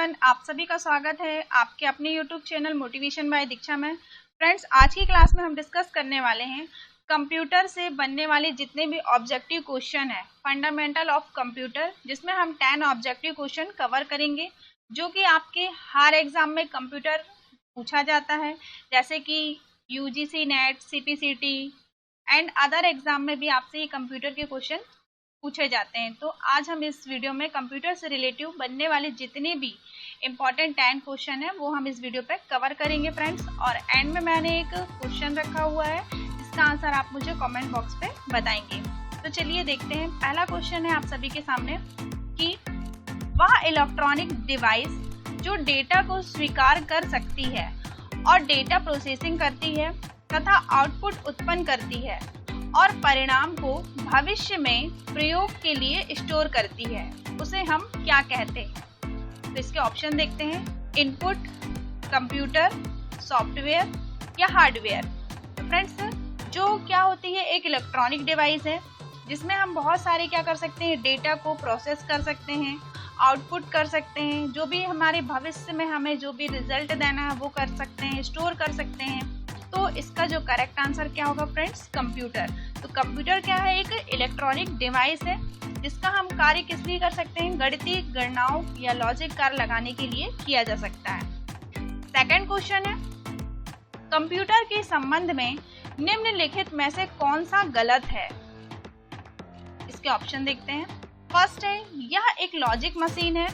Everyone, आप सभी का स्वागत है आपके अपने यूट्यूब चैनल मोटिवेशन बाय दीक्षा में। फ्रेंड्स, आज की क्लास में हम डिस्कस करने वाले हैं कंप्यूटर से बनने वाले जितने भी ऑब्जेक्टिव क्वेश्चन है, फंडामेंटल ऑफ कंप्यूटर, जिसमें हम 10 ऑब्जेक्टिव क्वेश्चन कवर करेंगे जो कि आपके हर एग्जाम में कंप्यूटर पूछा जाता है, जैसे कि UGC net, CPCT and other exam में भी आपसे ये कंप्यूटर के क्वेश्चन पूछे जाते हैं। तो आज हम इस वीडियो में कंप्यूटर से रिलेटिव बनने वाले जितने भी इम्पॉर्टेंट 10 क्वेश्चन है वो हम इस वीडियो पे कवर करेंगे फ्रेंड्स। और एंड में मैंने एक क्वेश्चन रखा हुआ है जिसका आंसर आप मुझे कमेंट बॉक्स पे बताएंगे। तो चलिए देखते हैं। पहला क्वेश्चन है आप सभी के सामने कि वह इलेक्ट्रॉनिक डिवाइस जो डेटा को स्वीकार कर सकती है और डेटा प्रोसेसिंग करती है तथा आउटपुट उत्पन्न करती है और परिणाम को भविष्य में प्रयोग के लिए स्टोर करती है, उसे हम क्या कहते हैं? तो इसके ऑप्शन देखते हैं। इनपुट, कंप्यूटर, सॉफ्टवेयर या हार्डवेयर। तो फ्रेंड्स, जो क्या होती है, एक इलेक्ट्रॉनिक डिवाइस है जिसमें हम बहुत सारे क्या कर सकते हैं, डेटा को प्रोसेस कर सकते हैं, आउटपुट कर सकते हैं, जो भी हमारे भविष्य में हमें जो भी रिजल्ट देना है वो कर सकते हैं, स्टोर कर सकते हैं। तो इसका जो करेक्ट आंसर क्या होगा फ्रेंड्स? कंप्यूटर। तो कंप्यूटर क्या है? एक इलेक्ट्रॉनिक डिवाइस है जिसका हम कार्य किस लिए कर सकते हैं? गणितीय गणनाओं या लॉजिक कार्य लगाने के लिए किया जा सकता है। सेकंड क्वेश्चन है, कंप्यूटर के संबंध में निम्नलिखित में से कौन सा गलत है? इसके ऑप्शन देखते हैं। फर्स्ट है, यह एक लॉजिक मशीन है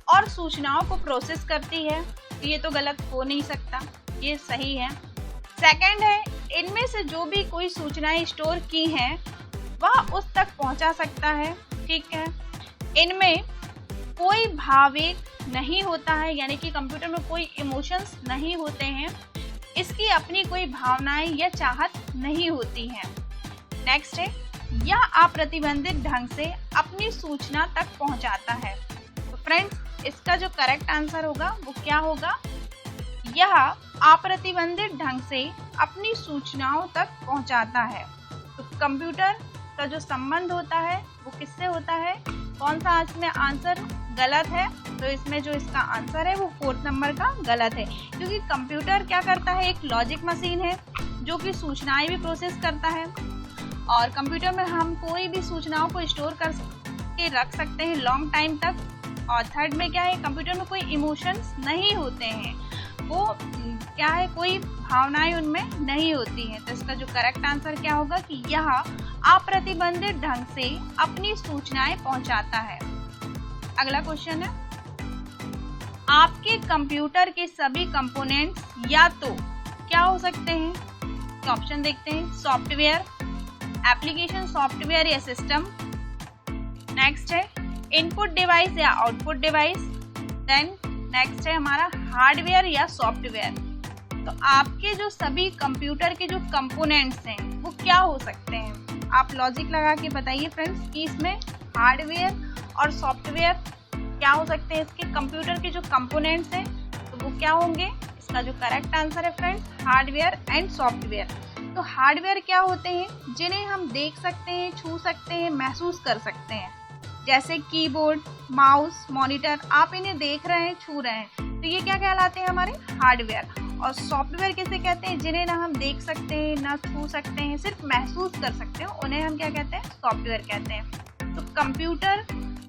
और सूचनाओं को प्रोसेस करती है। ये तो गलत हो नहीं सकता, ये सही है। सेकंड है, इनमें से जो भी कोई सूचनाएं स्टोर की हैं वह उस तक पहुंचा सकता है। ठीक है। इनमें कोई भावावेग नहीं होता है, यानी कि कंप्यूटर में कोई इमोशंस नहीं होते हैं, इसकी अपनी कोई भावनाएं या चाहत नहीं होती हैं। नेक्स्ट है, यह अप्रतिबंधित ढंग से अपनी सूचना तक पहुंचाता है। तो फ्रेंड्स, इसका जो करेक्ट आंसर होगा वो क्या होगा? यह अप्रतिबंधित ढंग से अपनी सूचनाओं तक पहुंचाता है। तो कंप्यूटर का जो संबंध होता है वो किससे होता है? कौन सा इसमें आंसर गलत है? तो इसमें जो इसका आंसर है वो 4th नंबर का गलत है, क्योंकि कंप्यूटर क्या करता है? एक लॉजिक मशीन है जो कि सूचनाएं भी प्रोसेस करता है और कंप्यूटर में हम कोई भी सूचनाओं को स्टोर कर के रख सकते हैं लॉन्ग टाइम तक। और थर्ड में क्या है? कंप्यूटर में कोई इमोशंस नहीं होते हैं, वो क्या है, कोई भावनाएं उनमें नहीं होती हैं। तो इसका जो करेक्ट आंसर क्या होगा कि यह अप्रतिबंधित ढंग से अपनी सूचनाएं पहुंचाता है। अगला क्वेश्चन है, आपके कंप्यूटर के सभी कंपोनेंट्स या तो क्या हो सकते हैं? तो ऑप्शन देखते हैं। सॉफ्टवेयर, एप्लीकेशन सॉफ्टवेयर या सिस्टम। नेक्स्ट है इनपुट डिवाइस या आउटपुट डिवाइस। देन नेक्स्ट है हमारा हार्डवेयर या सॉफ्टवेयर। तो आपके जो सभी कंप्यूटर के जो कंपोनेंट्स हैं वो क्या हो सकते हैं? आप लॉजिक लगा के बताइए फ्रेंड्स कि इसमें हार्डवेयर और सॉफ्टवेयर क्या हो सकते हैं। इसके कंप्यूटर के जो कंपोनेंट्स हैं तो वो क्या होंगे? इसका जो करेक्ट आंसर है फ्रेंड्स, हार्डवेयर एंड सॉफ्टवेयर। तो हार्डवेयर क्या होते हैं? जिन्हें हम देख सकते हैं, छू सकते हैं, महसूस कर सकते हैं, जैसे कीबोर्ड, माउस, मॉनिटर। आप इन्हें देख रहे हैं, छू रहे हैं, तो ये क्या कहलाते हैं? हमारे हार्डवेयर। और सॉफ्टवेयर किसे कहते हैं? जिन्हें ना हम देख सकते हैं, ना छू सकते हैं, सिर्फ महसूस कर सकते हैं, उन्हें हम क्या कहते हैं? सॉफ्टवेयर कहते हैं। तो कंप्यूटर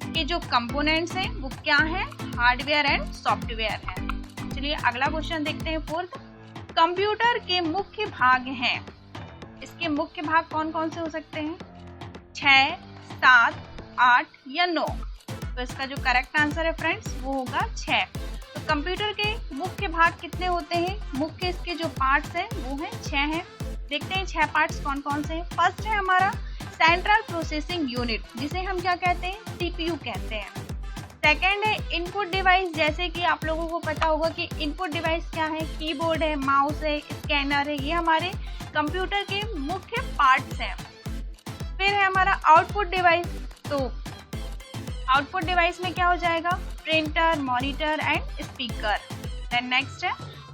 के जो कंपोनेंट्स हैं वो क्या हैं? हार्डवेयर एंड सॉफ्टवेयर हैं। चलिए अगला क्वेश्चन देखते हैं। 4th, कंप्यूटर के मुख्य भाग हैं। इसके मुख्य भाग कौन कौन से हो सकते हैं? 6, 7, 8 या 9। तो इसका जो करेक्ट आंसर है फ्रेंड्स वो होगा 6। तो कंप्यूटर के मुख्य भाग कितने होते हैं? मुख्य इसके जो पार्ट्स हैं वो हैं 6 हैं। देखते हैं 6 पार्ट्स कौन कौन से हैं। फर्स्ट है हमारा सेंट्रल प्रोसेसिंग यूनिट, जिसे हम क्या कहते हैं? सीपीयू कहते हैं। सेकेंड है इनपुट डिवाइस, जैसे कि आप लोगों को पता होगा कि इनपुट डिवाइस क्या है? कीबोर्ड है, माउस है, स्कैनर है, ये हमारे कंप्यूटर के मुख्य पार्ट्स हैं। फिर है हमारा आउटपुट डिवाइस। तो आउटपुट डिवाइस में क्या हो जाएगा? Printer, monitor and speaker. Then next है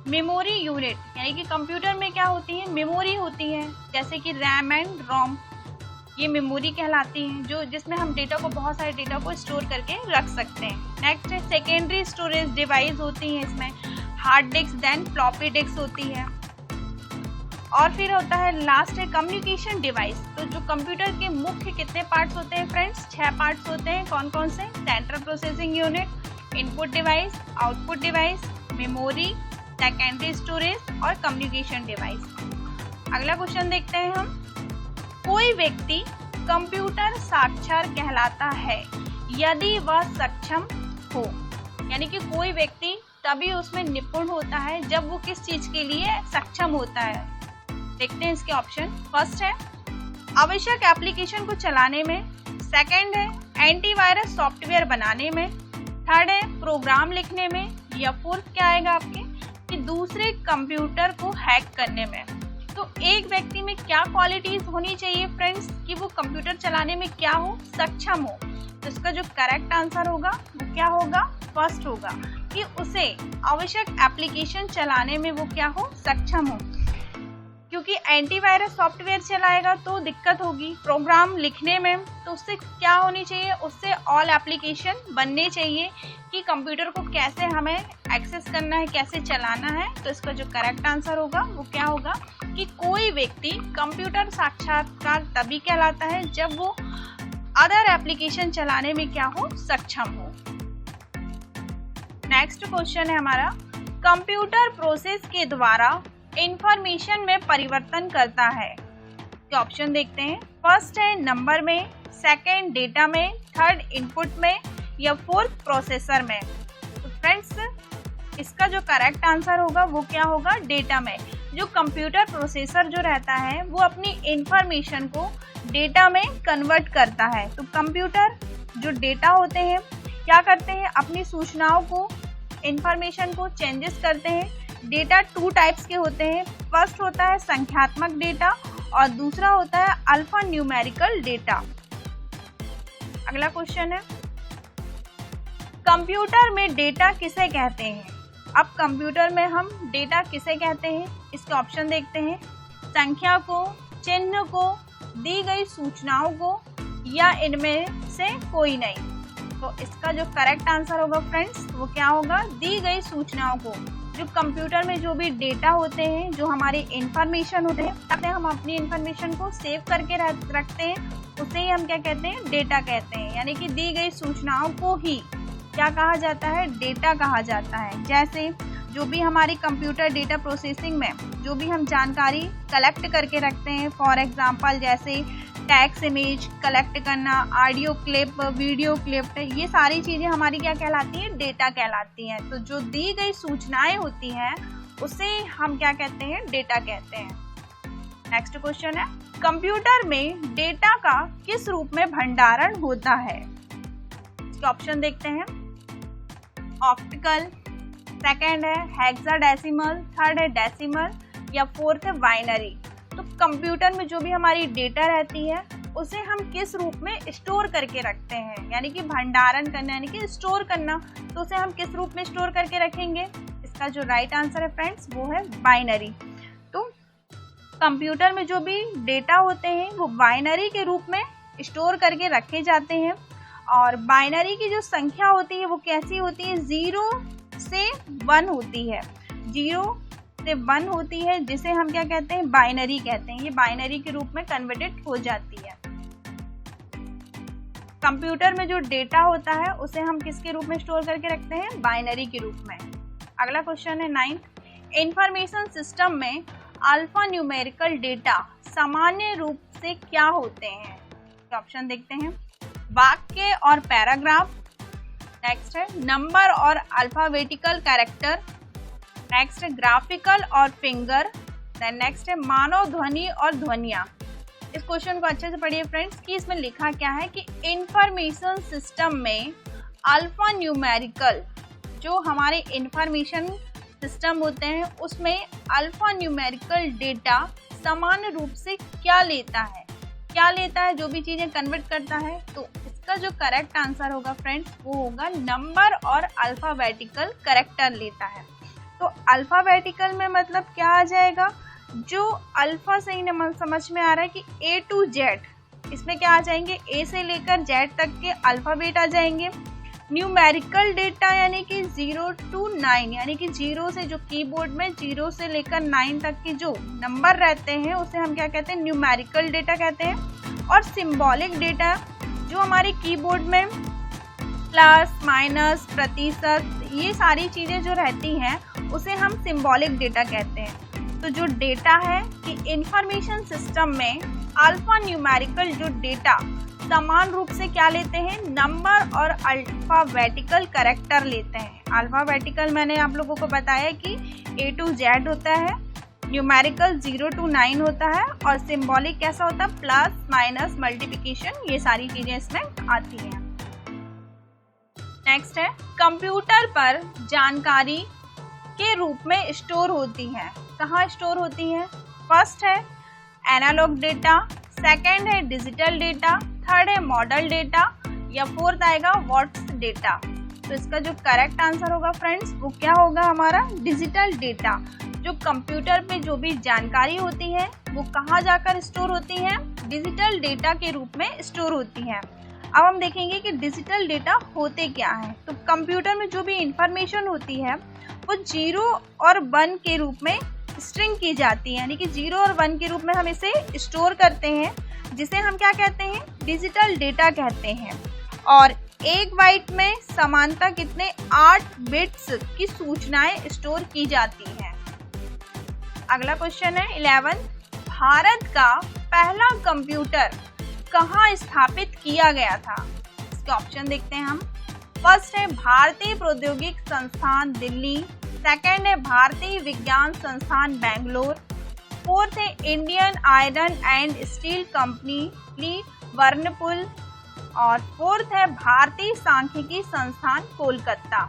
मेमोरी यूनिट, यानी कि कंप्यूटर में क्या होती है? मेमोरी होती है, जैसे कि रैम एंड रोम। ये मेमोरी कहलाती है, जो जिसमें हम डेटा को, बहुत सारे डेटा को स्टोर करके रख सकते हैं। नेक्स्ट है सेकेंडरी स्टोरेज डिवाइस होती है, इसमें hard disk, then floppy disk होती है। और फिर होता है लास्ट है कम्युनिकेशन डिवाइस। तो जो कंप्यूटर के मुख्य कितने पार्ट्स होते हैं फ्रेंड्स? 6 पार्ट्स होते हैं। कौन कौन से? Central processing unit, input device, output device, memory, secondary storage और कम्युनिकेशन डिवाइस। अगला क्वेश्चन देखते हैं हम। कोई व्यक्ति कंप्यूटर साक्षर कहलाता है यदि वह सक्षम हो, यानी कि कोई व्यक्ति तभी उसमें निपुण होता है जब वो किस चीज के लिए सक्षम होता है। देखते हैं इसके ऑप्शन। फर्स्ट है आवश्यक एप्लीकेशन को चलाने में, सेकंड है एंटीवायरस सॉफ्टवेयर बनाने में, थर्ड है प्रोग्राम लिखने में, या फोर्थ क्या आएगा आपके कि दूसरे कंप्यूटर को हैक करने में। तो एक व्यक्ति में क्या क्वालिटीज होनी चाहिए फ्रेंड्स कि वो कंप्यूटर चलाने में क्या हो? सक्षम हो। तो इसका जो करेक्ट आंसर होगा वो क्या होगा? फर्स्ट होगा कि उसे आवश्यक एप्लीकेशन चलाने में वो क्या हो? सक्षम हो। क्योंकि एंटीवायरस सॉफ्टवेयर चलाएगा तो दिक्कत होगी। प्रोग्राम लिखने में तो उससे क्या होनी चाहिए? उससे ऑल एप्लीकेशन बनने चाहिए कि कंप्यूटर को कैसे हमें एक्सेस करना है, कैसे चलाना है। तो इसका जो करेक्ट आंसर होगा वो क्या होगा कि कोई व्यक्ति कंप्यूटर साक्षात्कार तभी कहलाता है जब वो अदर एप्लीकेशन चलाने में क्या हो? सक्षम हो। नेक्स्ट क्वेश्चन है हमारा, कंप्यूटर प्रोसेस के द्वारा इंफॉर्मेशन में परिवर्तन करता है। तो ऑप्शन देखते हैं। फर्स्ट है नंबर में, सेकंड डेटा में, थर्ड इनपुट में, या फोर्थ प्रोसेसर में। तो फ्रेंड्स इसका जो करेक्ट आंसर होगा वो क्या होगा? डेटा में। जो कंप्यूटर प्रोसेसर जो रहता है वो अपनी इंफॉर्मेशन को डेटा में कन्वर्ट करता है। तो कंप्यूटर जो डेटा होते हैं क्या करते हैं? अपनी सूचनाओं को, इंफॉर्मेशन को चेंजेस करते हैं। डेटा 2 टाइप्स के होते हैं। फर्स्ट होता है संख्यात्मक डेटा और दूसरा होता है अल्फा न्यूमेरिकल डेटा। अगला क्वेश्चन है कंप्यूटर में डेटा किसे कहते हैं? अब कंप्यूटर में हम डेटा किसे कहते हैं? इसके ऑप्शन देखते हैं। संख्या को, चिन्ह को, दी गई सूचनाओं को, या इनमें से कोई नहीं। तो इसका जो करेक्ट आंसर होगा फ्रेंड्स वो क्या होगा? दी गई सूचनाओं को। जो कंप्यूटर में जो भी डेटा होते हैं, जो हमारे इंफॉर्मेशन होते हैं, हम अपनी इंफॉर्मेशन को सेव करके रखते हैं, उसे ही हम क्या कहते हैं? डेटा कहते हैं। यानी कि दी गई सूचनाओं को ही क्या कहा जाता है? डेटा कहा जाता है। जैसे जो भी हमारी कंप्यूटर डेटा प्रोसेसिंग में जो भी हम जानकारी कलेक्ट करके रखते हैं, फॉर एग्जांपल जैसे टेक्स्ट इमेज कलेक्ट करना, ऑडियो क्लिप, वीडियो क्लिप, ये सारी चीज़ें हमारी क्या कहलाती हैं? डेटा कहलाती हैं। तो जो दी गई सूचनाएं होती हैं उसे हम क्या कहते हैं? डेटा कहते हैं। नेक्स्ट क्वेश्चन है कंप्यूटर में डेटा का किस रूप में भंडारण होता है? इसके ऑप्शन देखते हैं। ऑप्टिकल, सेकंड है हेक्साडेसिमल, थर्ड है डेसिमल, या फोर्थ है बाइनरी। तो कंप्यूटर में जो भी हमारी डेटा रहती है उसे हम किस रूप में स्टोर करके रखते हैं? यानी कि भंडारण करना, यानी कि स्टोर करना। तो उसे हम किस रूप में स्टोर करके रखेंगे? इसका जो राइट आंसर है फ्रेंड्स वो है बाइनरी। तो कंप्यूटर में जो भी डेटा होते हैं वो बाइनरी के रूप में स्टोर करके रखे जाते हैं। और बाइनरी की जो संख्या होती है वो कैसी होती है? 0 से 1 होती है। 0 से 1 होती है, जिसे हम क्या कहते हैं? बाइनरी कहते हैं। ये बाइनरी के रूप में कन्वर्टेड हो जाती है। कंप्यूटर में जो डेटा होता है उसे हम किसके रूप में स्टोर करके रखते हैं? बाइनरी के रूप में। अगला क्वेश्चन है 9th। इंफॉर्मेशन सिस्टम में अल्फा न्यूमेरिकल डेटा सामान्य रूप से क्या होते हैं? ऑप्शन देखते हैं। वाक्य और पैराग्राफ, नेक्स्ट है नंबर और अल्फाबेटिकल कैरेक्टर, नेक्स्ट है ग्राफिकल और फिंगर, देन नेक्स्ट है मानव ध्वनि और ध्वनियाँ। इस क्वेश्चन को अच्छे से पढ़िए फ्रेंड्स कि इसमें लिखा क्या है कि इंफॉर्मेशन सिस्टम में अल्फा न्यूमेरिकल, जो हमारे इंफॉर्मेशन सिस्टम होते हैं उसमें अल्फा न्यूमेरिकल डेटा सामान्य रूप से क्या लेता है? क्या लेता है? जो भी चीजें कन्वर्ट करता है। तो इसका जो करेक्ट आंसर होगा फ्रेंड्स वो होगा नंबर और अल्फाबेटिकल कैरेक्टर लेता है। तो अल्फाबेटिकल में मतलब क्या आ जाएगा? जो अल्फा से ही समझ में आ रहा है कि A to Z इसमें क्या आ जाएंगे, ए से लेकर जेड तक के अल्फ़ाबेट आ जाएंगे। न्यूमेरिकल डेटा यानी कि 0 to 9, यानी कि 0 से जो कीबोर्ड में 0 से लेकर 9 तक के जो नंबर रहते हैं उसे हम क्या कहते हैं, न्यूमेरिकल डेटा कहते हैं। और सिंबॉलिक डेटा जो हमारे कीबोर्ड में प्लस माइनस प्रतिशत ये सारी चीज़ें जो रहती हैं उसे हम सिंबॉलिक डेटा कहते हैं। तो जो डेटा है कि इंफॉर्मेशन सिस्टम में अल्फा न्यूमेरिकल जो डेटा समान रूप से क्या लेते हैं, नंबर और अल्फ़ाबेटिकल कैरेक्टर लेते हैं। अल्फ़ाबेटिकल मैंने आप लोगों को बताया कि ए टू जेड होता है, न्यूमेरिकल 0 to 9 होता है और सिंबॉलिक कैसा होता है, प्लस माइनस मल्टीप्लिकेशन, ये सारी चीज़ें इसमें आती हैं। नेक्स्ट है कंप्यूटर पर जानकारी के रूप में स्टोर होती है। कहाँ स्टोर होती है? फर्स्ट है एनालॉग डेटा, सेकंड है डिजिटल डेटा, थर्ड है मॉडल डेटा या फोर्थ आएगा व्हाट्स डेटा। तो इसका जो करेक्ट आंसर होगा फ्रेंड्स वो क्या होगा हमारा, डिजिटल डेटा। जो कंप्यूटर पे जो भी जानकारी होती है वो कहाँ जाकर स्टोर होती है, डिजिटल डेटा के रूप में स्टोर होती है। अब हम देखेंगे कि डिजिटल डेटा होते क्या हैं। तो कंप्यूटर में जो भी इंफॉर्मेशन होती है वो 0 और 1 के रूप में स्ट्रिंग की जाती है, यानी कि 0 और 1 के रूप में हम इसे स्टोर करते हैं, जिसे हम क्या कहते हैं, डिजिटल डेटा कहते हैं। और एक बाइट में समानता कितने 8 बिट्स की सूचनाएं स्टोर की जाती हैं। अगला क्वेश्चन है 11, भारत का पहला कंप्यूटर कहाँ स्थापित किया गया था? इसके ऑप्शन देखते हैं हम। फर्स्ट है भारतीय प्रौद्योगिक संस्थान दिल्ली, सेकंड है भारतीय विज्ञान संस्थान बेंगलोर, फोर्थ है Indian iron and steel company Burnpur और फोर्थ है भारतीय सांख्यिकी संस्थान कोलकाता।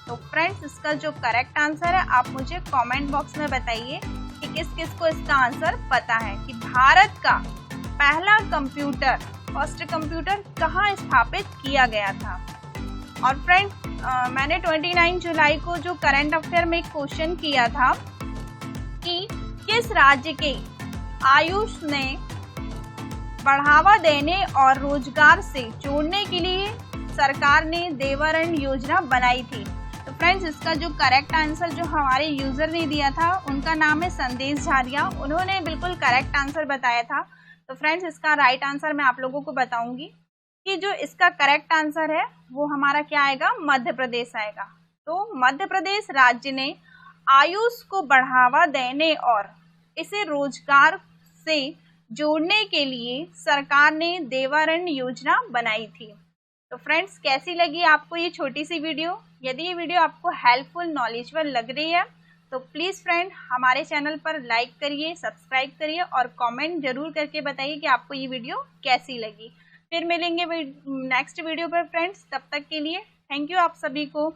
तो फ्रेंड्स इसका जो करेक्ट आंसर है आप मुझे कमेंट बॉक्स में बताइए कि किस किस को इसका आंसर पता है कि भारत का पहला कंप्यूटर, फर्स्ट कंप्यूटर कहाँ स्थापित किया गया था। और फ्रेंड्स मैंने 29 जुलाई को जो करंट अफेयर में एक क्वेश्चन किया था कि किस राज्य के आयुष ने बढ़ावा देने और रोजगार से जोड़ने के लिए सरकार ने देवारण योजना बनाई थी। तो फ्रेंड्स इसका जो करेक्ट आंसर जो हमारे यूजर ने दिया था उनका नाम है संदेश झारिया, उन्होंने बिल्कुल करेक्ट आंसर बताया था। तो फ्रेंड्स इसका राइट आंसर मैं आप लोगों को बताऊंगी कि जो इसका करेक्ट आंसर है वो हमारा क्या आएगा, मध्य प्रदेश आएगा। तो मध्य प्रदेश राज्य ने आयुष को बढ़ावा देने और इसे रोजगार से जोड़ने के लिए सरकार ने देवारण योजना बनाई थी। तो फ्रेंड्स कैसी लगी आपको ये छोटी सी वीडियो? यदि ये वीडियो आपको हेल्पफुल नॉलेजेबल लग रही है तो प्लीज़ फ्रेंड हमारे चैनल पर लाइक करिए, सब्सक्राइब करिए और कमेंट जरूर करके बताइए कि आपको ये वीडियो कैसी लगी। फिर मिलेंगे नेक्स्ट वीडियो पर फ्रेंड्स, तब तक के लिए थैंक यू आप सभी को।